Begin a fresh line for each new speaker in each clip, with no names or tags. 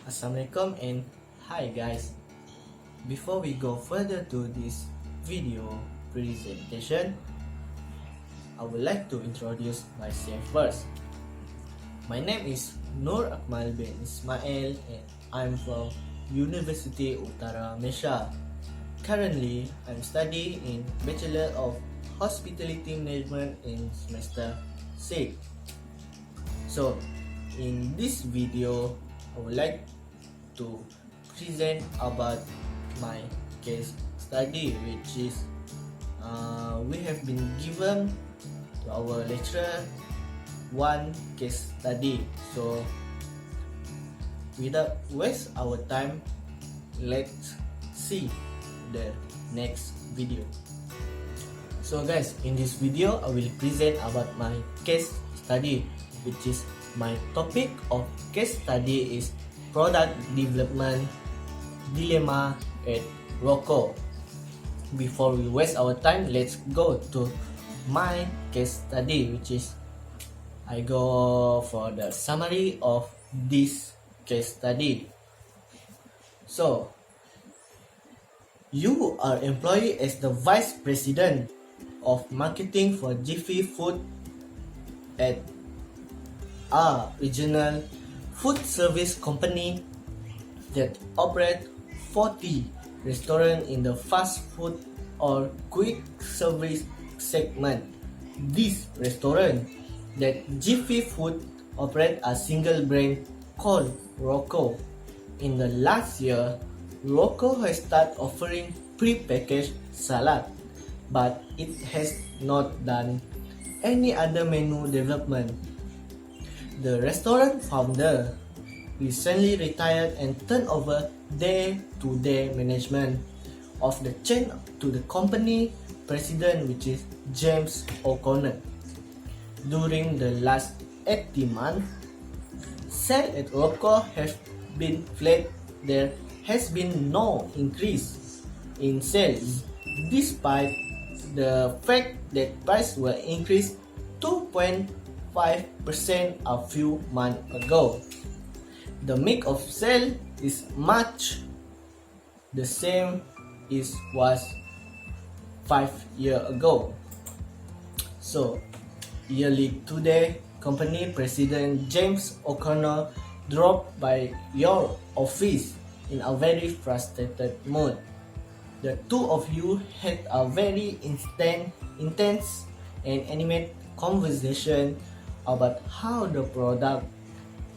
Assalamualaikum and hi guys. Before we go further to this video presentation, I would like to introduce myself first. My name is Nur Akmal bin Ismail and I'm from University Utara Malaysia. Currently, I'm studying in Bachelor of Hospitality Management in semester 6. So, in this video, I would like to present about my case study, which is we have been given to our lecturer one case study. So without waste our time, let's see the next video. So guys, in this video I will present about my case study, which is my topic of case study is product development dilemma at Rocco. Before we waste our time, let's go to my case study, which is I go for the summary of this case study. So you are employed as the vice president of marketing for Jiffy Food at a regional food service company that operate 40 restaurants in the fast food or quick service segment. This restaurant that Jiffy Food operate a single brand called Rocco. In the last year, Rocco has started offering pre-packaged salad, but it has not done any other menu development. The restaurant founder recently retired and turned over day-to-day management of the chain to the company president, which is James O'Connor. During the last 18 months, sales at Rocco have been flat. There has been no increase in sales, despite the fact that prices were increased 2.5% a few months ago. The mix of sale is much the same as was 5 years ago. So, yearly today, company president James O'Connor dropped by your office in a very frustrated mood. The two of you had a very intense and animated conversation about how the product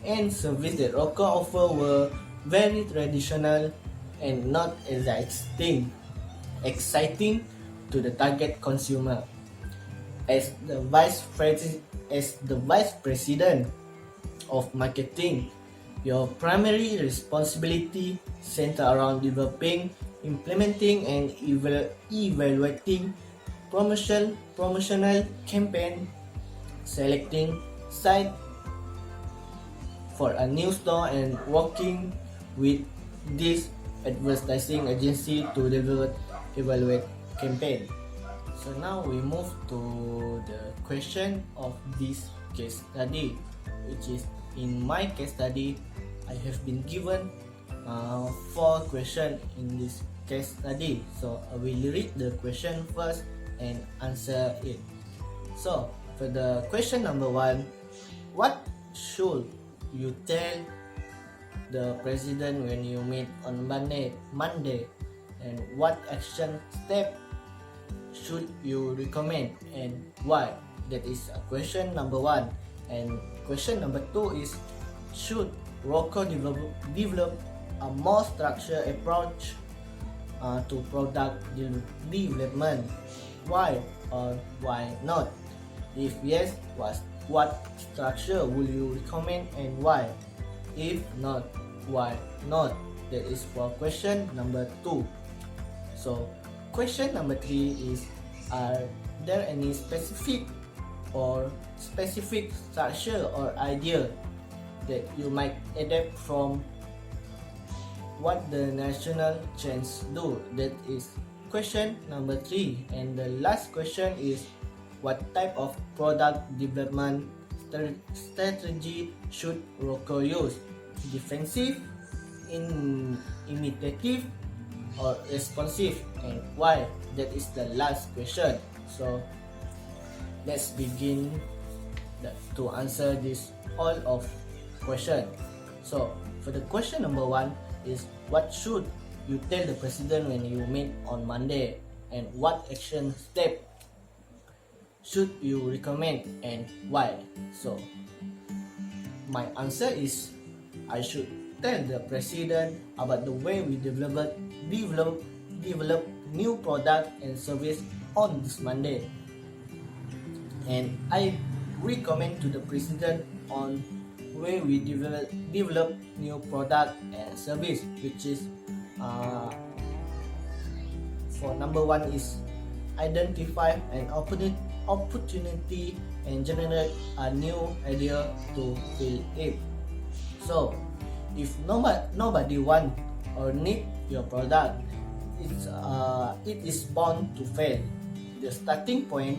and service that Rocco offer were very traditional and not exciting to the target consumer. As the vice president of marketing, your primary responsibility center around developing, implementing, and evaluating promotional campaign, selecting site for a new store, and working with this advertising agency to evaluate campaign. So now we move to the question of this case study, which is in my case study, I have been given 4 questions in this case study. So I will read the question first and answer it. So for the question number 1, what should you tell the president when you meet on Monday, and what action step should you recommend and why? That is question number 1. And question number 2 is, should Rocco develop a more structured approach to product development? Why or why not? If yes, what structure will you recommend and why? If not, why not? That is for question number 2. So question number 3 is, are there any specific structure or idea that you might adapt from what the national chains do? That is question number 3. And the last question is, what type of product development strategy should Rocco use? Defensive, imitative or responsive, and why? That is the last question. So let's begin to answer this all of question. So for the question number 1 is, what should you tell the president when you meet on Monday, and what action step should you recommend and why? So my answer is, I should tell the president about the way we develop new product and service on this Monday, and I recommend to the president on way we develop new product and service, which is for number 1 is identify an opportunity and generate a new idea to fill it. So if nobody want or need your product, it is bound to fail. The starting point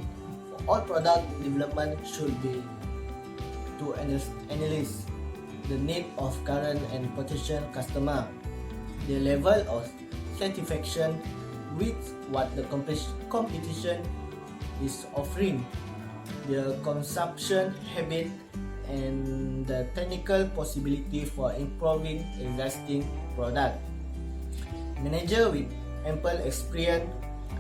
for all product development should be to analyze the need of current and potential customer, the level of satisfaction with what the competition is offering, the consumption habit, and the technical possibility for improving existing product. Manager with ample experience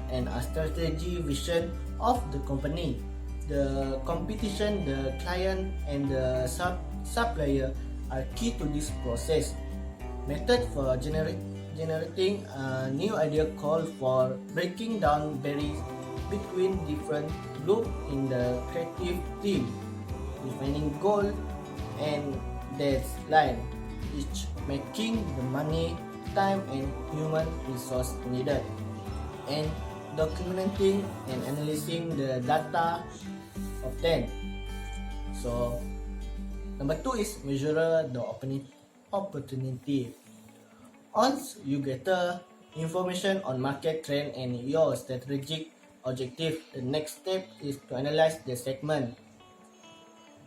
and a strategy vision of the company, the competition, the client, and the supplier are key to this process. Method for generating a new idea call for breaking down barriers between different groups in the creative team, defining goal and deadline, each making the money, time, and human resource needed, and documenting and analyzing the data obtained. So number 2 is measure the opportunity. Once you gather information on market trend and your strategic objective, the next step is to analyze the segment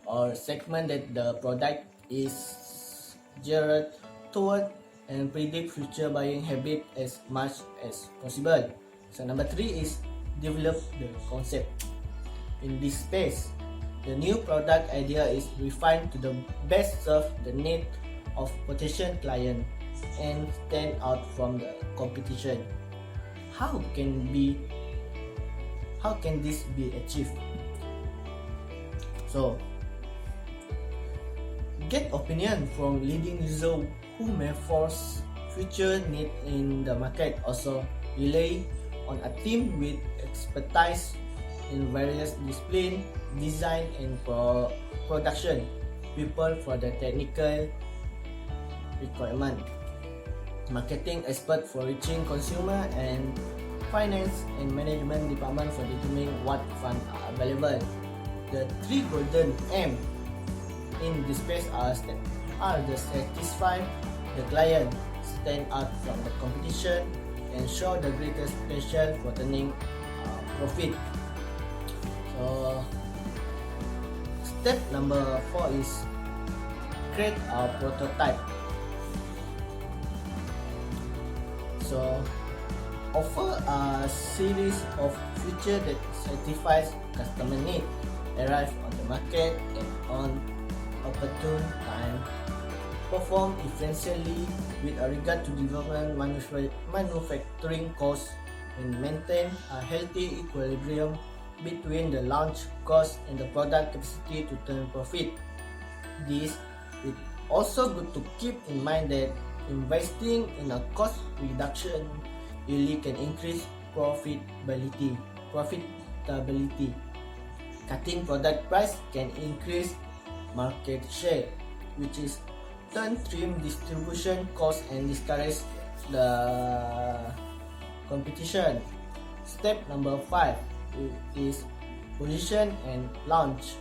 that the product is geared toward and predict future buying habit as much as possible. So number 3 is develop the concept. In this space, the new product idea is refined to the best serve the need of potential client and stand out from the competition. How can this be achieved? So get opinion from leading users who may force future need in the market. Also rely on a team with expertise in various discipline, design, and production, people for the technical requirement, marketing expert for reaching consumer, and finance and management department for determining what funds are available. The 3 golden M in this space are the satisfy the client, stand out from the competition, and show the greatest potential for turning profit. So step number 4 is create a prototype. So offer a series of features that satisfies customer need, arrive on the market and on opportune time, perform efficiently with regard to development manufacturing costs, and maintain a healthy equilibrium between the launch cost and the product capacity to turn profit. This is also good to keep in mind that investing in a cost reduction really can increase profitability. Cutting product price can increase market share, which is trim distribution cost and discourage the competition. Step number 5 is position and launch.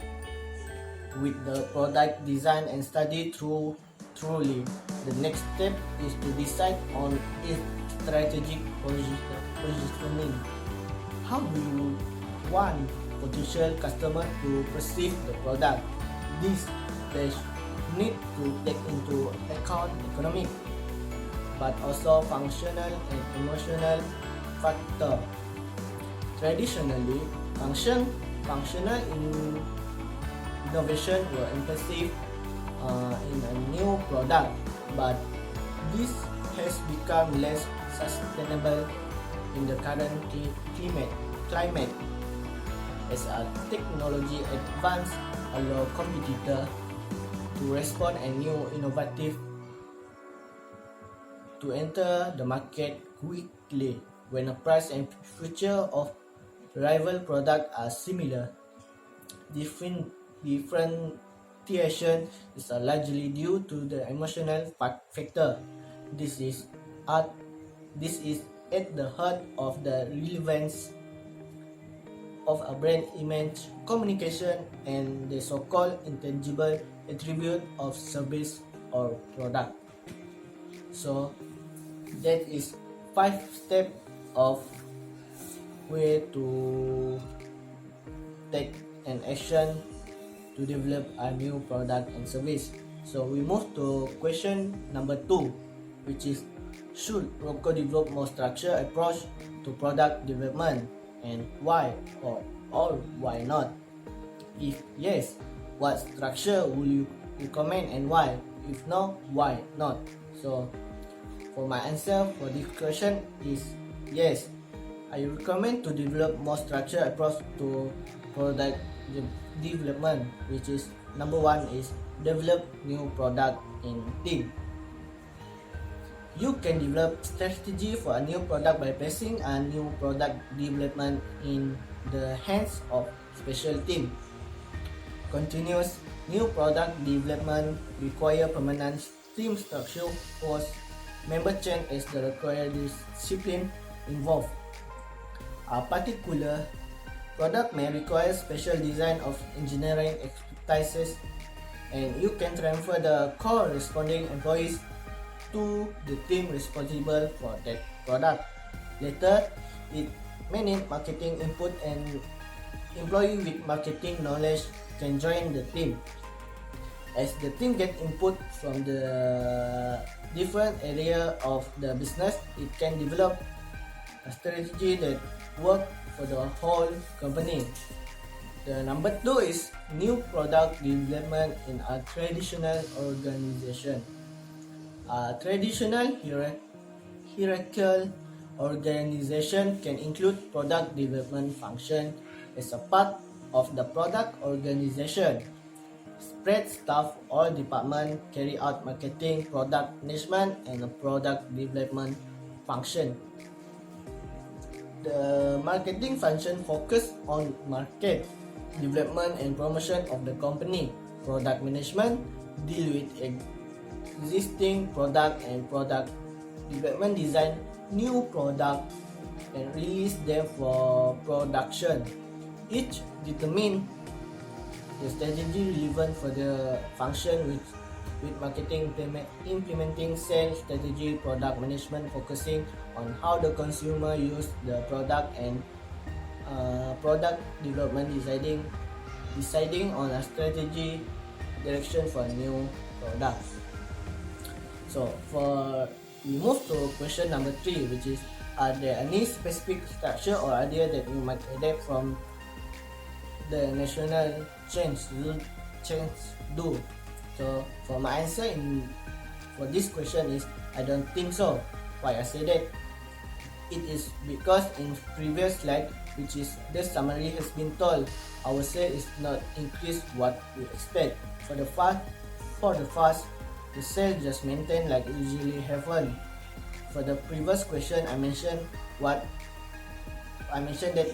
With the product design and study thoroughly, the next step is to decide on its strategic positioning. How do you want potential customer to perceive the product? This need to take into account economic, but also functional and emotional factor. Traditionally, functional innovation were emphasis in a new product, but this has become less sustainable in the current climate as a technology advance allow competitor to respond and new innovative to enter the market quickly when the price and feature of rival products are similar. Differentiation is largely due to the emotional factor. This is at this is at the heart of the relevance of a brand image communication and the so-called intangible attribute of service or product. So that is 5 steps of way to take an action to develop a new product and service. So we move to question number 2, which is should Rocco develop more structured approach to product development, and why or why not? If yes, what structure will you recommend and why? If no, why not? So for my answer for this question is yes. I recommend to develop more structured approach to product development, which is number 1 is develop new product in team. You can develop strategy for a new product by placing a new product development in the hands of special team. Continuous new product development require permanent team structure force member change as the required discipline involved. A particular product may require special design of engineering expertise, and you can transfer the corresponding employees to the team responsible for that product. Later, it may need marketing input, and employee with marketing knowledge can join the team. As the team get input from the different area of the business, it can develop a strategy that work for the whole company. The number 2 is new product development in a traditional organization. A traditional hierarchical organization can include product development function as a part of the product organization. Spread staff or department carry out marketing, product management, and a product development function. The marketing function focus on market development and promotion of the company. Product management deal with existing product and product development, design new product and release them for production. Each determine the strategy relevant for the function with marketing implementing sales strategy, product management focusing on how the consumer use the product, and product development deciding on a strategy direction for new products. So we move to question number 3, which is are there any specific structure or idea that you might adapt from the national change do? So for my answer for this question is I don't think so. Why I say that? It is because in previous slide, which is the summary has been told, our sale is not increased what we expect. For the fast, the sale just maintain like it usually happen. For the previous question, I mentioned that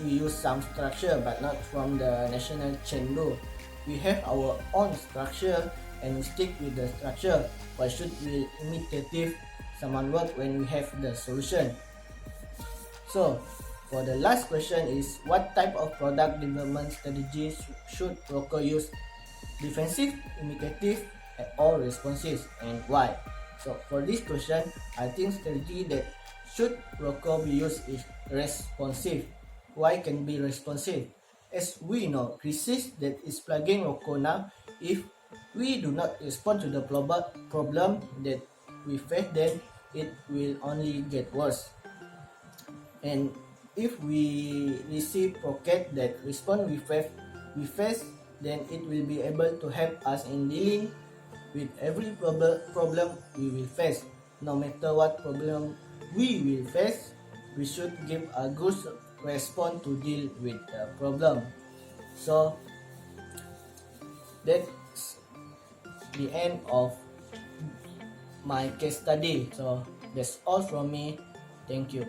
we use some structure but not from the national chain do. We have our own structure and we stick with the structure. Why should we imitate someone work when we have the solution? So for the last question is what type of product development strategies should Rocco use? Defensive, imitative, or responsive, and why? So for this question, I think strategy that should Rocco be used is responsive. Why can be responsive? As we know, crisis that is plaguing Rocco now, if we do not respond to the problem that we face, then it will only get worse. And if we receive pocket that respond with fast, then it will be able to help us in dealing with every problem we will face. No matter what problem we will face, we should give a good response to deal with the problem. So that's the end of my case study. So that's all from me. Thank you.